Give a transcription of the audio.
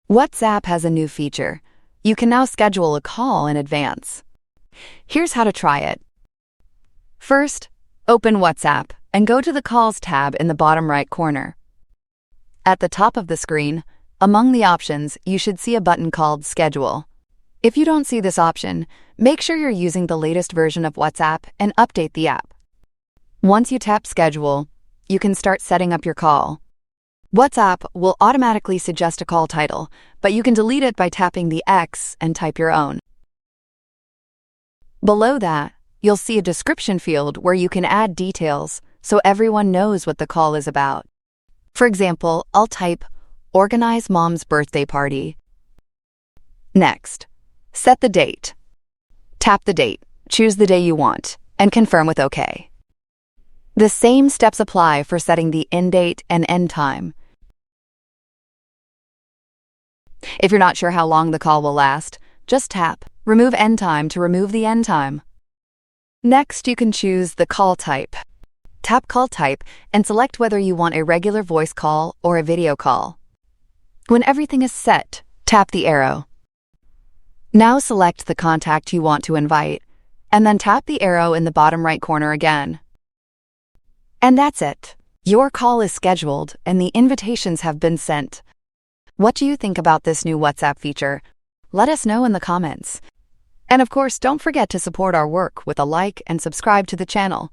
WhatsApp has a new feature. You can now schedule a call in advance. Here's how to try it. First, open WhatsApp and go to the Calls tab in the bottom right corner. At the top of the screen, among the options, you should see a button called Schedule. If you don't see this option, make sure you're using the latest version of WhatsApp and update the app. Once you tap Schedule, you can start setting up your call. WhatsApp will automatically suggest a call title, but you can delete it by tapping the X and type your own. Below that, you'll see a description field where you can add details so everyone knows what the call is about. For example, I'll type, "Organize Mom's birthday party." Next, set the date. Tap the date, choose the day you want, and confirm with OK. The same steps apply for setting the end date and end time. If you're not sure how long the call will last, just tap Remove End Time to remove the end time. Next, you can choose the call type. Tap Call Type and select whether you want a regular voice call or a video call. When everything is set, tap the arrow. Now select the contact you want to invite, and then tap the arrow in the bottom right corner again. And that's it. Your call is scheduled and the invitations have been sent. What do you think about this new WhatsApp feature? Let us know in the comments. And of course, don't forget to support our work with a like and subscribe to the channel.